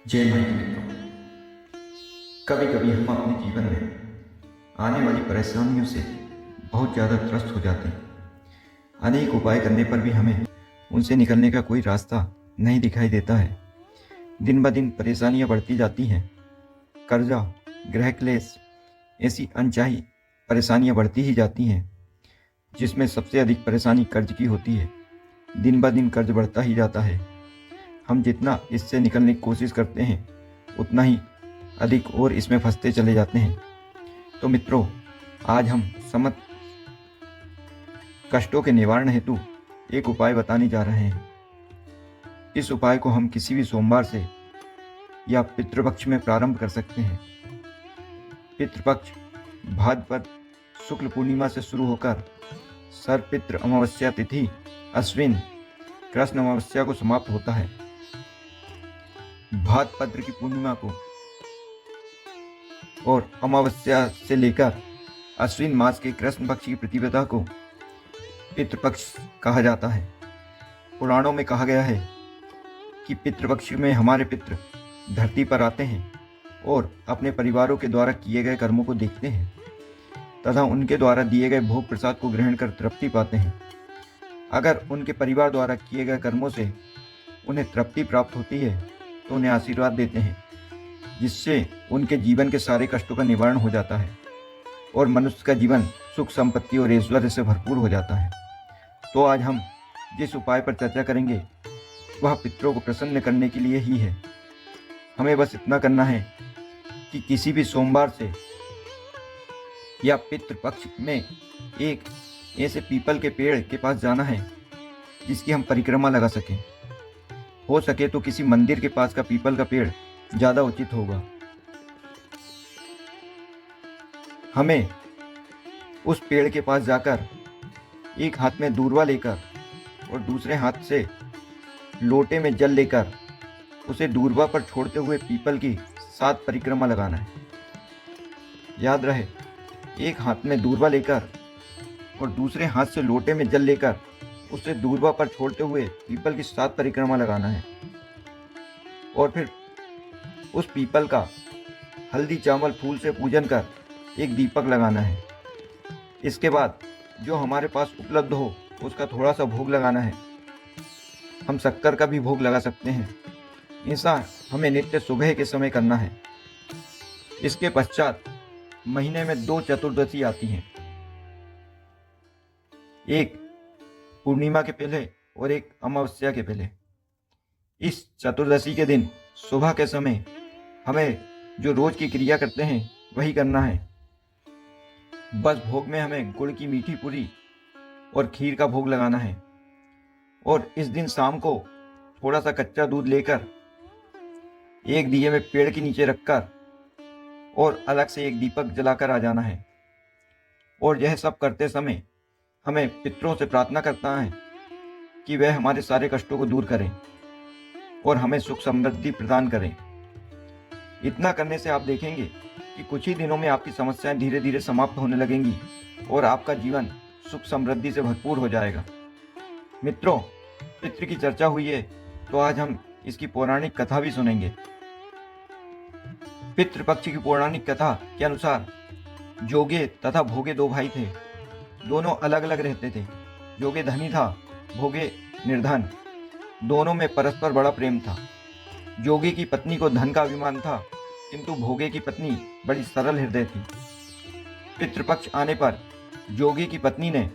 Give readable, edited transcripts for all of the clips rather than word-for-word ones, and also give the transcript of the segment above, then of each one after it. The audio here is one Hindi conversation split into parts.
जय माता मित्रों। कभी कभी हम अपने जीवन में आने वाली परेशानियों से बहुत ज़्यादा त्रस्त हो जाते हैं। अनेक उपाय करने पर भी हमें उनसे निकलने का कोई रास्ता नहीं दिखाई देता है। दिन ब दिन परेशानियां बढ़ती जाती हैं। कर्जा, गृह क्लेश, ऐसी अनचाही परेशानियां बढ़ती ही जाती हैं, जिसमें सबसे अधिक परेशानी कर्ज की होती है। दिन ब दिन कर्ज बढ़ता ही जाता है। हम जितना इससे निकलने की कोशिश करते हैं, उतना ही अधिक और इसमें फंसते चले जाते हैं। तो मित्रों, आज हम समस्त कष्टों के निवारण हेतु एक उपाय बताने जा रहे हैं। इस उपाय को हम किसी भी सोमवार से या पितृपक्ष में प्रारंभ कर सकते हैं। पितृपक्ष भाद्रपद शुक्ल पूर्णिमा से शुरू होकर सर्वपितृ अमावस्या तिथि अश्विन कृष्ण अमावस्या को समाप्त होता है। भाद्रपद की पूर्णिमा को और अमावस्या से लेकर अश्विन मास के कृष्ण पक्ष की प्रतिपदा को पितृपक्ष कहा जाता है। पुराणों में कहा गया है कि पितृपक्ष में हमारे पितृ धरती पर आते हैं और अपने परिवारों के द्वारा किए गए कर्मों को देखते हैं तथा उनके द्वारा दिए गए भोग प्रसाद को ग्रहण कर तृप्ति पाते हैं। अगर उनके परिवार द्वारा किए गए कर्मों से उन्हें तृप्ति प्राप्त होती है तो उन्हें आशीर्वाद देते हैं, जिससे उनके जीवन के सारे कष्टों का निवारण हो जाता है और मनुष्य का जीवन सुख संपत्ति और ऐश्वर्य से भरपूर हो जाता है। तो आज हम जिस उपाय पर चर्चा करेंगे वह पितरों को प्रसन्न करने के लिए ही है। हमें बस इतना करना है कि किसी भी सोमवार से या पितृपक्ष में एक ऐसे पीपल के पेड़ के पास जाना है जिसकी हम परिक्रमा लगा सकें। हो सके तो किसी मंदिर के पास का पीपल का पेड़ ज़्यादा उचित होगा। हमें उस पेड़ के पास जाकर एक हाथ में दूर्वा लेकर और दूसरे हाथ से लोटे में जल लेकर उसे दूर्वा पर छोड़ते हुए पीपल की 7 परिक्रमा लगाना है। याद रहे, एक हाथ में दूर्वा लेकर और दूसरे हाथ से लोटे में जल लेकर उसे दूर्वा पर छोड़ते हुए पीपल की 7 परिक्रमा लगाना है और फिर उस पीपल का हल्दी चावल फूल से पूजन कर एक दीपक लगाना है। इसके बाद जो हमारे पास उपलब्ध हो उसका थोड़ा सा भोग लगाना है। हम शक्कर का भी भोग लगा सकते हैं। ऐसा हमें नित्य सुबह के समय करना है। इसके पश्चात महीने में 2 चतुर्दशी आती हैं, एक पूर्णिमा के पहले और एक अमावस्या के पहले। इस चतुर्दशी के दिन सुबह के समय हमें जो रोज की क्रिया करते हैं वही करना है। बस भोग में हमें गुड़ की मीठी पूरी और खीर का भोग लगाना है और इस दिन शाम को थोड़ा सा कच्चा दूध लेकर एक दिए में पेड़ के नीचे रखकर और अलग से एक दीपक जलाकर आ जाना है। और यह सब करते समय हमें पितरों से प्रार्थना करना है कि वह हमारे सारे कष्टों को दूर करें और हमें सुख समृद्धि प्रदान करें। इतना करने से आप देखेंगे कि कुछ ही दिनों में आपकी समस्याएं धीरे धीरे समाप्त होने लगेंगी और आपका जीवन सुख समृद्धि से भरपूर हो जाएगा। मित्रों, पितृ की चर्चा हुई है तो आज हम इसकी पौराणिक कथा भी सुनेंगे। पितृपक्ष की पौराणिक कथा के अनुसार जोगे तथा भोगे 2 भाई थे। दोनों अलग अलग रहते थे। जोगे धनी था, भोगे निर्धन। दोनों में परस्पर बड़ा प्रेम था। जोगे की पत्नी को धन का अभिमान था, किंतु भोगे की पत्नी बड़ी सरल हृदय थी। पितृपक्ष आने पर जोगे की पत्नी ने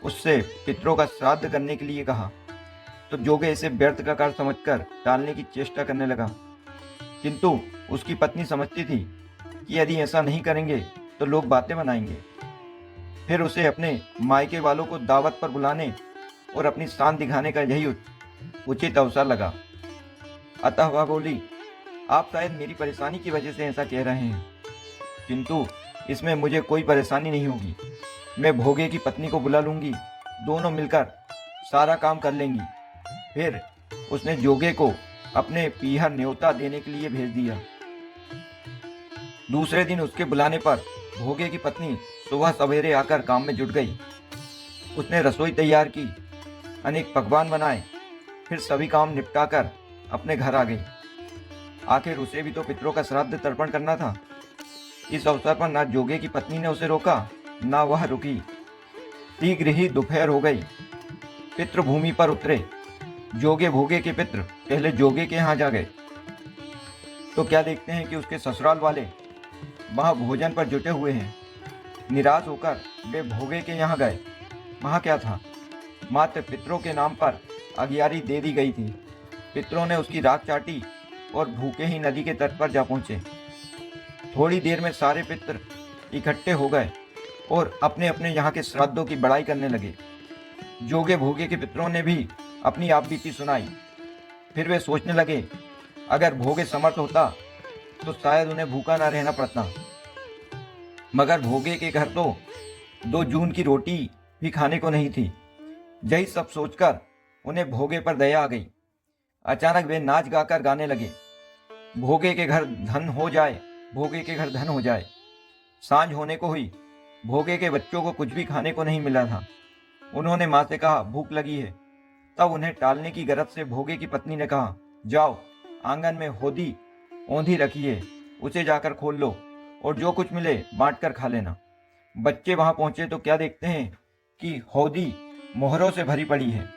उससे पितरों का श्राद्ध करने के लिए कहा, तो जोगे इसे व्यर्थ का कार्य समझकर टालने की चेष्टा करने लगा। किंतु उसकी पत्नी समझती थी कि यदि ऐसा नहीं करेंगे तो लोग बातें बनाएंगे। फिर उसे अपने मायके वालों को दावत पर बुलाने और अपनी शान दिखाने का यही उचित अवसर लगा। अतः वह बोली, आप शायद मेरी परेशानी की वजह से ऐसा कह रहे हैं, किंतु इसमें मुझे कोई परेशानी नहीं होगी। मैं भोगे की पत्नी को बुला लूंगी, दोनों मिलकर सारा काम कर लेंगी। फिर उसने जोगे को अपने पीहर न्योता देने के लिए भेज दिया। दूसरे दिन उसके बुलाने पर भोगे की पत्नी सुबह सवेरे आकर काम में जुट गई। उसने रसोई तैयार की, अनेक पकवान बनाए, फिर सभी काम निपटाकर अपने घर आ गई। आखिर उसे भी तो पितरों का श्राद्ध तर्पण करना था। इस अवसर पर ना जोगे की पत्नी ने उसे रोका, ना वह रुकी। शीघ्र ही दोपहर हो गई। पितृ भूमि पर उतरे। जोगे भोगे के पितृ पहले जोगे के यहाँ जा गए तो क्या देखते हैं कि उसके ससुराल वाले वहाँ भोजन पर जुटे हुए हैं। निराश होकर वे भोगे के यहाँ गए। वहाँ क्या था, मात्र पितरों के नाम पर अगियारी दे दी गई थी। पितरों ने उसकी राख चाटी और भूखे ही नदी के तट पर जा पहुँचे। थोड़ी देर में सारे पितर इकट्ठे हो गए और अपने अपने यहाँ के श्राद्धों की बड़ाई करने लगे। जोगे भोगे के पितरों ने भी अपनी आपबीती सुनाई। फिर वे सोचने लगे, अगर भोगे समर्थ होता तो शायद उन्हें भूखा न रहना पड़ता, मगर भोगे के घर तो 2 जून की रोटी भी खाने को नहीं थी। यही सब सोचकर उन्हें भोगे पर दया आ गई। अचानक वे नाच गाकर गाने लगे, भोगे के घर धन हो जाए, भोगे के घर धन हो जाए। सांझ होने को हुई। भोगे के बच्चों को कुछ भी खाने को नहीं मिला था। उन्होंने माँ से कहा, भूख लगी है। तब उन्हें टालने की गरज से भोगे की पत्नी ने कहा, जाओ आंगन में होदी औंधी रखी है, उसे जाकर खोल लो और जो कुछ मिले बांट कर खा लेना। बच्चे वहां पहुंचे तो क्या देखते हैं कि हौदी मोहरों से भरी पड़ी है।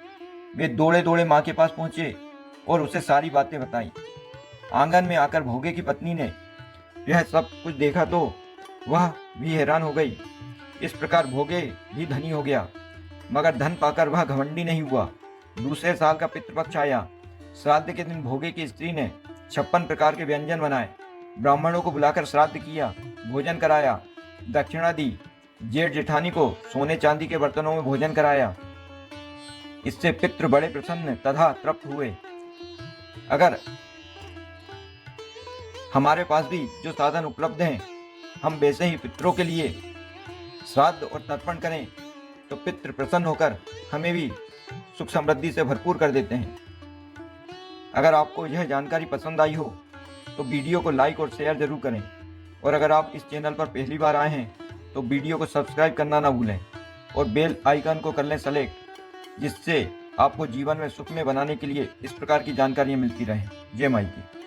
वे दौड़े दौड़े माँ के पास पहुंचे और उसे सारी बातें बताई। आंगन में आकर भोगे की पत्नी ने यह सब कुछ देखा तो वह भी हैरान हो गई। इस प्रकार भोगे भी धनी हो गया, मगर धन पाकर वह घमंडी नहीं हुआ। दूसरे साल का पितृपक्ष आया। श्राद्ध के दिन भोगे की स्त्री ने 56 प्रकार के व्यंजन बनाए। ब्राह्मणों को बुलाकर श्राद्ध किया, भोजन कराया, दक्षिणा दी। जेठ जेठानी को सोने चांदी के बर्तनों में भोजन कराया। इससे पितृ बड़े प्रसन्न तथा तृप्त हुए। अगर हमारे पास भी जो साधन उपलब्ध हैं, हम वैसे ही पितरों के लिए श्राद्ध और तर्पण करें तो पितृ प्रसन्न होकर हमें भी सुख समृद्धि से भरपूर कर देते हैं। अगर आपको यह जानकारी पसंद आई हो तो वीडियो को लाइक और शेयर जरूर करें, और अगर आप इस चैनल पर पहली बार आए हैं तो वीडियो को सब्सक्राइब करना ना भूलें और बेल आइकन को कर लें सेलेक्ट, जिससे आपको जीवन में सुख में बनाने के लिए इस प्रकार की जानकारियाँ मिलती रहें। जय माई की।